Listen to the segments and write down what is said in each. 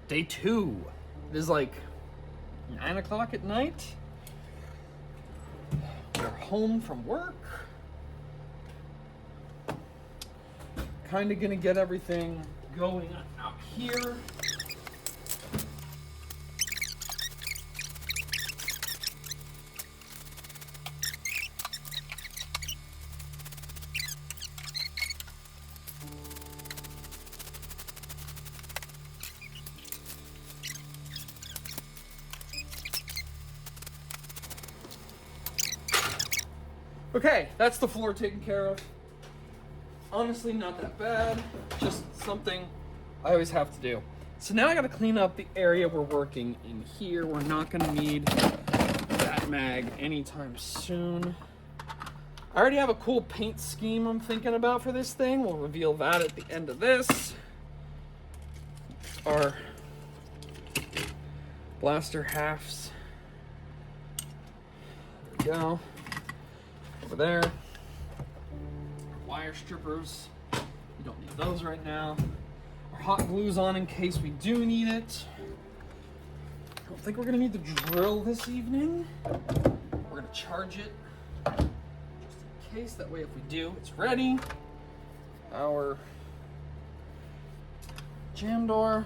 Day 2. It is like 9 o'clock at night. We're home from work. Kind of gonna get everything going out here. Okay, that's the floor taken care of. Honestly, not that bad. Just something I always have to do. So now I gotta clean up the area we're working in here. We're not gonna need that mag anytime soon. I already have a cool paint scheme I'm thinking about for this thing. We'll reveal that at the end of this. Our blaster halves. There we go. Over there. Wire strippers. We don't need those right now. Our hot glue's on in case we do need it. I don't think we're gonna need the drill this evening. We're gonna charge it just in case. That way, if we do, it's ready. Our jam door.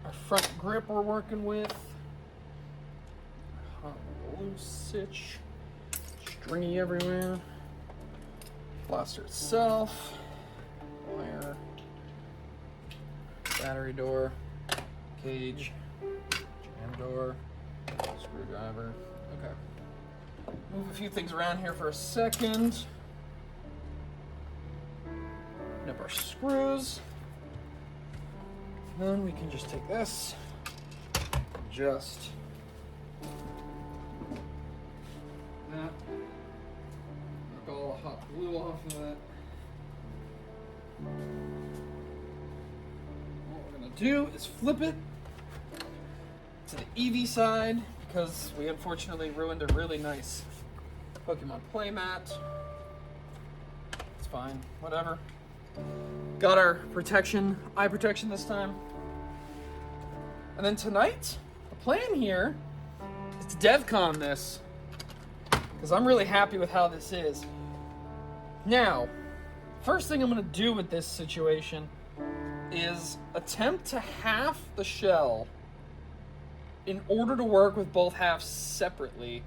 Our front grip we're working with. Our hot glue stitch. Stringy everywhere. Blaster itself. Wire. Battery door. Cage. Jam door. Screwdriver. Okay. Move a few things around here for a second. Open up our screws. Then we can just take this. Just that. Knock all the hot glue off of that. What we're gonna do is flip it to the EV side because we unfortunately ruined a really nice Pokemon playmat. It's fine, whatever. Got our protection, eye protection this time. And then tonight, the plan here is to devcon this because I'm really happy with how this is. Now, first thing I'm going to do with this situation is attempt to half the shell in order to work with both halves separately.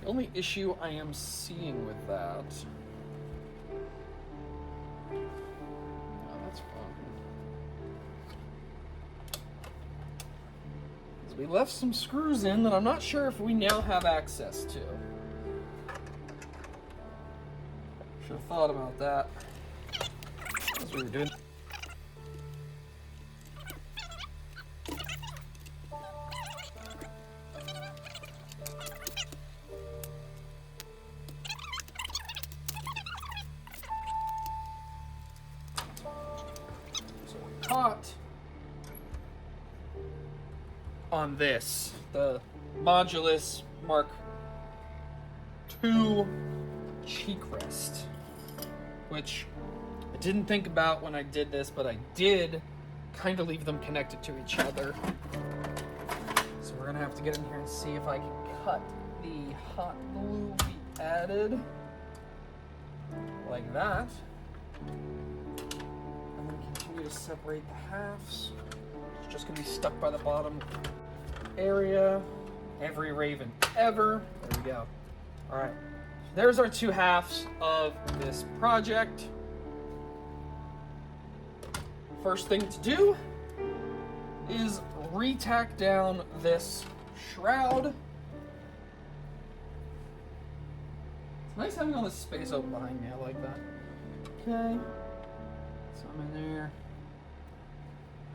The only issue I am seeing with that... Oh, that's fine. We left some screws in that I'm not sure if we now have access to. Should have thought about that as we were doing. So we're caught on this, the Modulus Mark II cheek rest, which I didn't think about when I did this, but I did kind of leave them connected to each other. So we're gonna have to get in here and see if I can cut the hot glue we added like that, and then continue to separate the halves. It's just gonna be stuck by the bottom area. Every Raven ever. There we go. All right. There's our two halves of this project. First thing to do is re-tack down this shroud. It's nice having all this space open behind me. I like that. Okay. Some in there.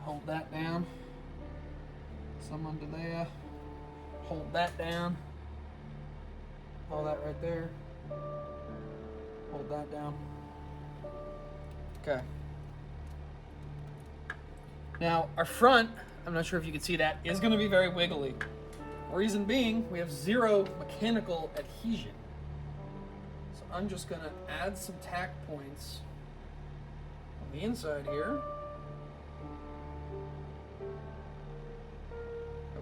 Hold that down. Some under there. Hold that down. All that right there. Hold that down. Okay. Now, our front, I'm not sure if you can see that, is going to be very wiggly. Reason being, we have 0 mechanical adhesion. So I'm just going to add some tack points on the inside here.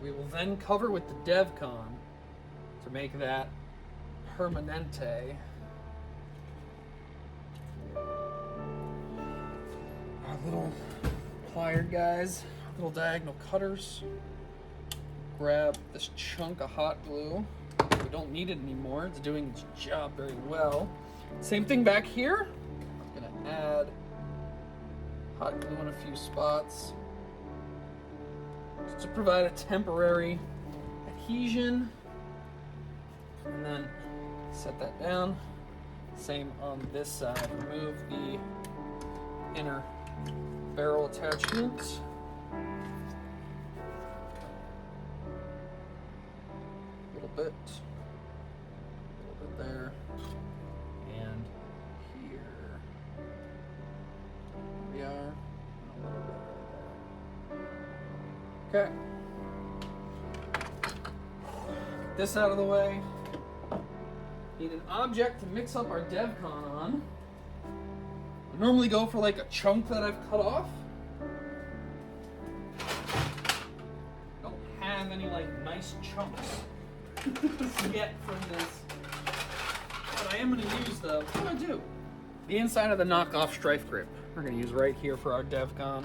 that we will then cover with the devconed to make that permanente. Our little plier guys, little diagonal cutters. Grab this chunk of hot glue. We don't need it anymore. It's doing its job very well. Same thing back here. I'm gonna add hot glue in a few spots just to provide a temporary adhesion. And then set that down. Same on this side. Remove the inner barrel attachment. A little bit there, and here we are, and a little bit right there. Okay. Get this out of the way. Need an object to mix up our devconed on. I normally go for like a chunk that I've cut off. Don't have any like nice chunks to get from this. What I am going to use though, what do I do? The inside of the knockoff strife grip. We're going to use right here for our devconed.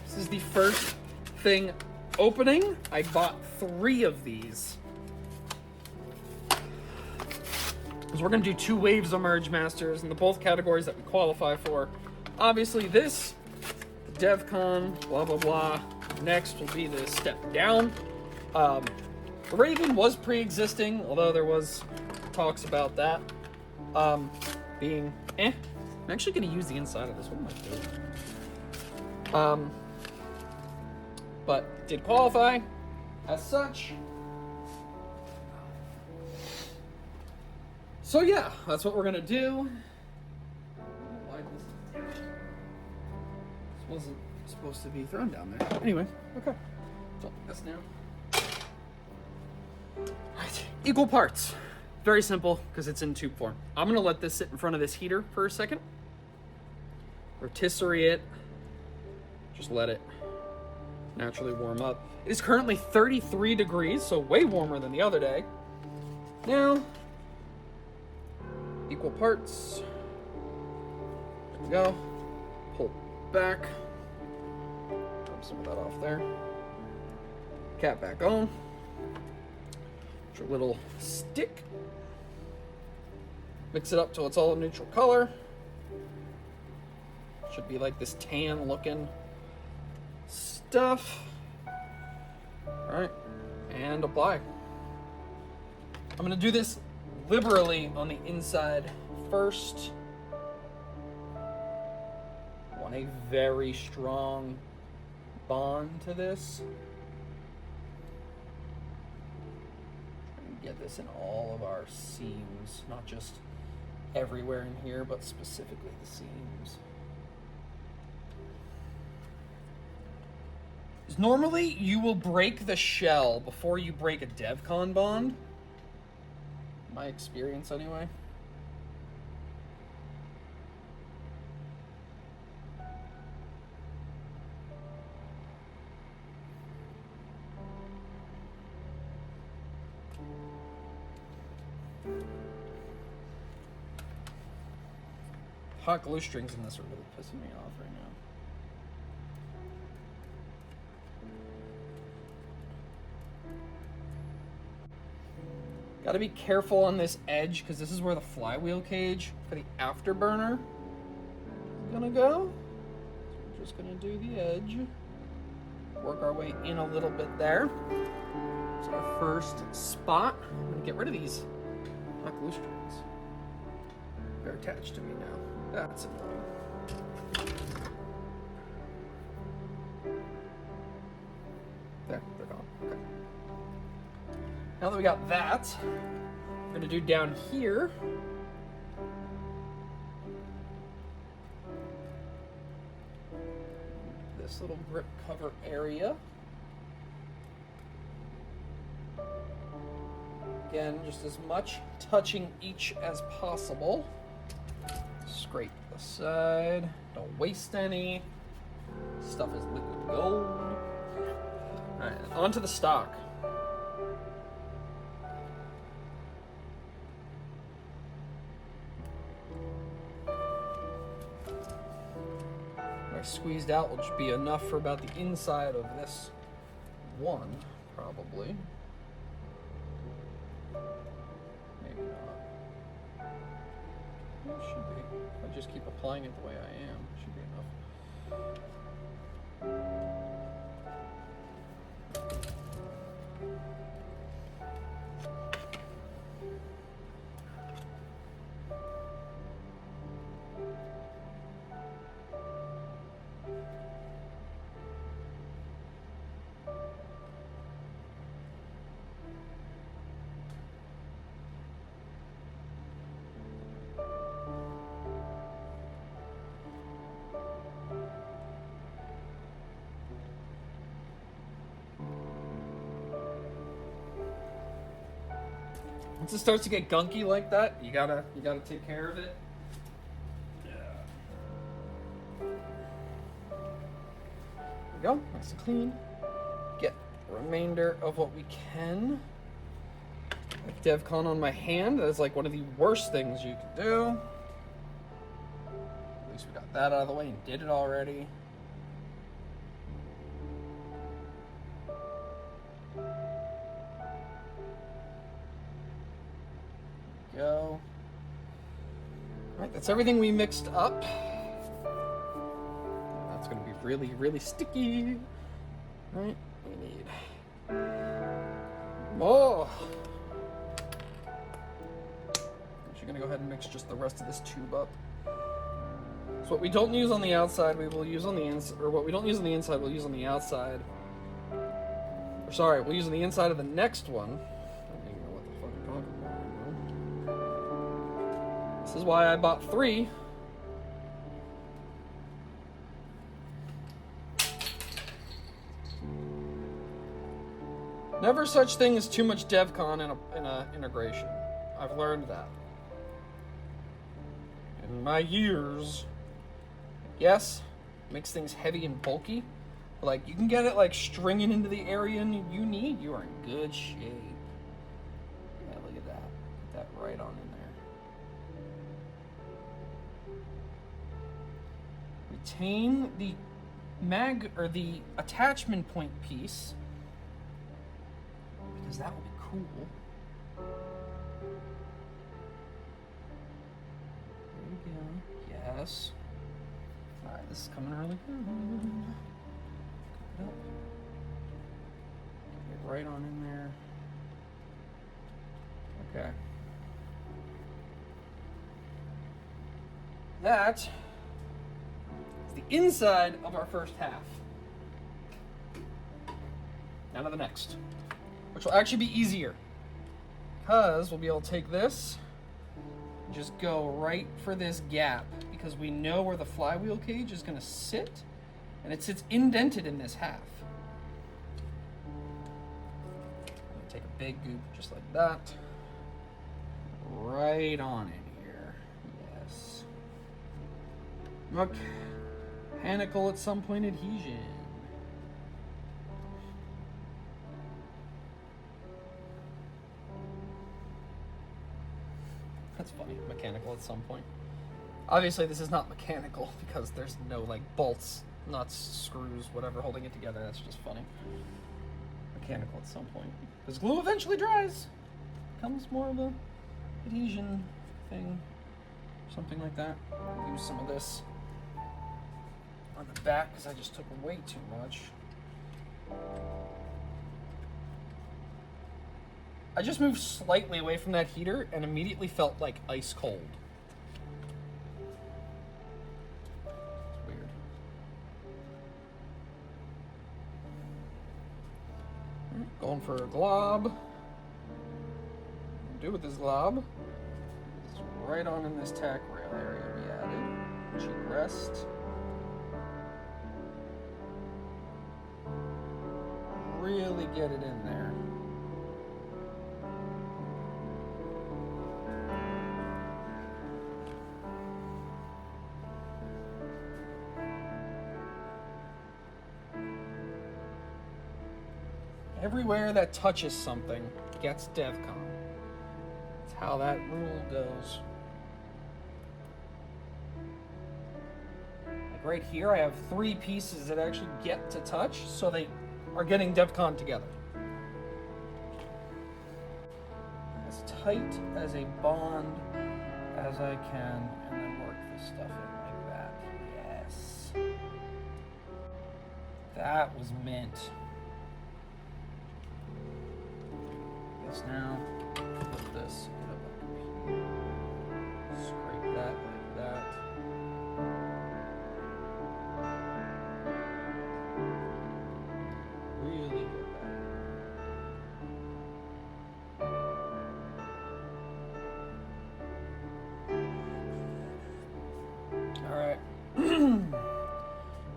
This is the first thing opening. I bought 3 of these. Because we're going to do 2 waves of Merge Masters in the both categories that we qualify for. Obviously this, the devconed, blah blah blah. Next will be the step down. The Raven was pre-existing, although there was talks about that being I'm actually going to use the inside of this. What am I doing? But did qualify as such. So yeah, that's what we're gonna do. Why this wasn't supposed to be thrown down there. Anyway, okay. So that's now. Right, equal parts. Very simple because it's in tube form. I'm gonna let this sit in front of this heater for a second. Rotisserie it. Just let it naturally warm up. It is currently 33 degrees, so way warmer than the other day. Now, equal parts. There we go. Pull back. Drop some of that off there. Cap back on. Put your little stick. Mix it up till it's all a neutral color. Should be like this tan looking stuff. Alright, and apply. I'm going to do this liberally on the inside first. Want a very strong bond to this. Try and get this in all of our seams, not just everywhere in here, but specifically the seams. Normally, you will break the shell before you break a devconed bond. My experience, anyway. Hot glue strings in this are really pissing me off right now. Got to be careful on this edge because this is where the flywheel cage for the afterburner is gonna go. So we're just gonna do the edge, work our way in a little bit there. It's our first spot. I'm gonna get rid of these hot glue strings. They're attached to me now. That's annoying. There, they're gone. Okay. Now that we got that, we're gonna do down here. This little grip cover area. Again, just as much touching each as possible. Scrape the side, don't waste any. Stuff is liquid gold. Alright, on to the stock. What I squeezed out will just be enough for about the inside of this one, probably. Maybe not. It should be. If I just keep applying it the way I am, it should be enough. Once it starts to get gunky like that, you gotta take care of it. There we go, nice and clean. Get the remainder of what we can. Like devconed on my hand, that is like one of the worst things you can do. At least we got that out of the way and did it already. Go. Alright, that's everything we mixed up. That's going to be really, really sticky. Alright, we need more. Actually going to go ahead and mix just the rest of this tube up. So what we don't use on the outside, we will use on the inside, or what we don't use on the inside, we'll use on the outside. Or sorry, we'll use on the inside of the next one. This is why I bought 3. Never such thing as too much devconed in a integration. I've learned that. In my years. Yes, makes things heavy and bulky. But like you can get it like stringing into the area you need, you are in good shape. Yeah, look at that. Put that right on in there. Retain the the attachment point piece because that will be cool. There we go. Yes. All right, this is coming really good. Get it right on in there. Okay. That is the inside of our first half. Now to the next, which will actually be easier because we'll be able to take this and just go right for this gap because we know where the flywheel cage is going to sit and it sits indented in this half. I'm going to take a big goop just like that. Right on in here. Yes. Mechanical at some point adhesion. That's funny. Mechanical at some point. Obviously this is not mechanical because there's no like bolts, nuts, screws, whatever holding it together. That's just funny. Mechanical at some point. Because glue eventually dries. Becomes more of a adhesion thing. Something like that. I'll use some of this on the back because I just took way too much. I just moved slightly away from that heater and immediately felt like ice cold. It's weird. Going for a glob. Do with this glob. It's right on in this tack rail area we added. Cheek rest. Really get it in there. Everywhere that touches something gets devconed. That's how that rule goes. Like right here, I have 3 pieces that actually get to touch, so they are getting devconed together. As tight as a bond as I can, and then work this stuff in like that. Yes. That was mint. This now, put this, get up here. Scrape that like that. Really get that. Alright.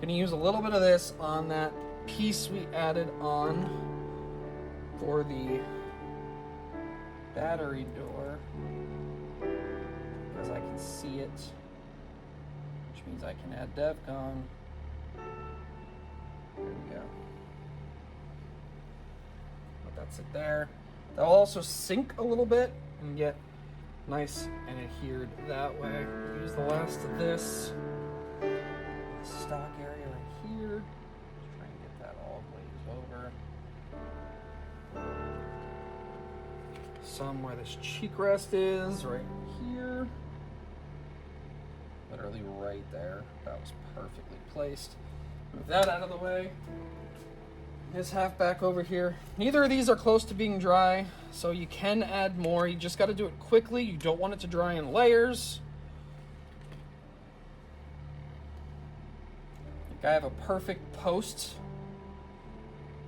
Gonna use a little bit of this on that piece we added on for the battery door, because I can see it, which means I can add devcon. There we go. But that's it there. That'll also sink a little bit and get nice and adhered that way. Use the last of this stock area right here. Just try and get that all glazed over. Some where this cheek rest is, right here. Literally right there. That was perfectly placed. Move that out of the way. This half back over here. Neither of these are close to being dry, so you can add more. You just got to do it quickly. You don't want it to dry in layers. I have a perfect post,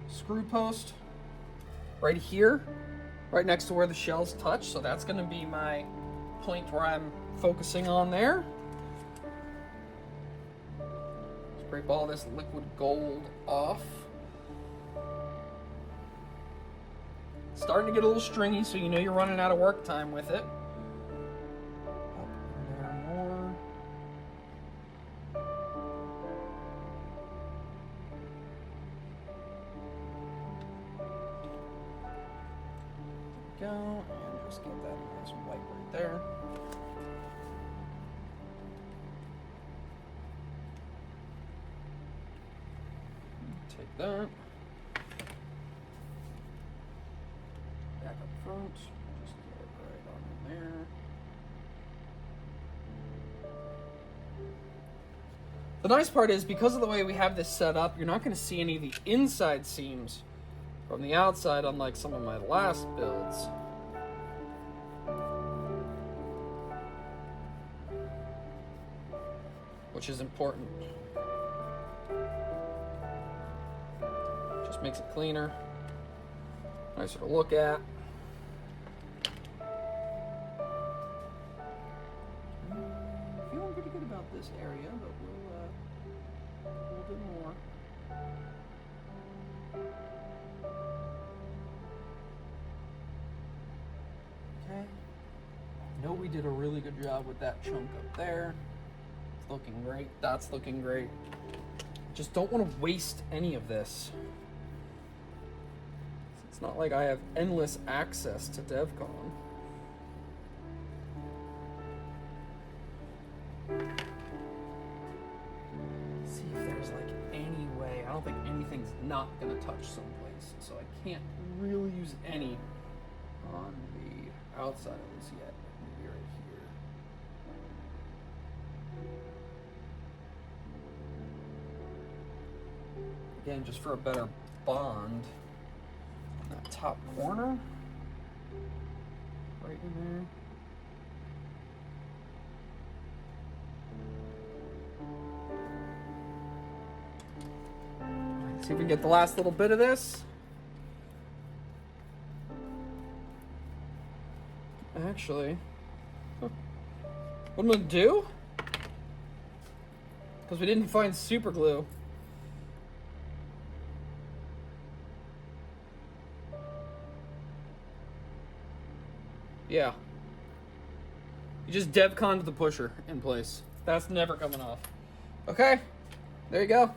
screw post, right here, right next to where the shells touch. So that's going to be my point where I'm focusing on there. Scrape all this liquid gold off. Starting to get a little stringy, so you know you're running out of work time with it. Up in there more. Go, and just get that nice white right there. Take that. Back up front, just get it right on in there. The nice part is, because of the way we have this set up, you're not going to see any of the inside seams from the outside, unlike some of my last builds. Which is important. Just makes it cleaner, nicer to look at. Feeling pretty good about this area, but we'll a little bit more. Okay. I know we did a really good job with that chunk up there. It's looking great. That's looking great. Just don't want to waste any of this. It's not like I have endless access to devcon. See if there's like any way. I don't think anything's not going to touch someplace, so I can't really use any on the outside of this yet. Maybe right here. Again, just for a better bond. That top corner, right in there. See if we can get the last little bit of this. Actually, what I'm gonna do, because we didn't find super glue. Yeah. You just devconned the pusher in place. That's never coming off. Okay, there you go.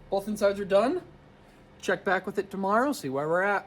Both insides are done. check back with it tomorrow, see where we're at.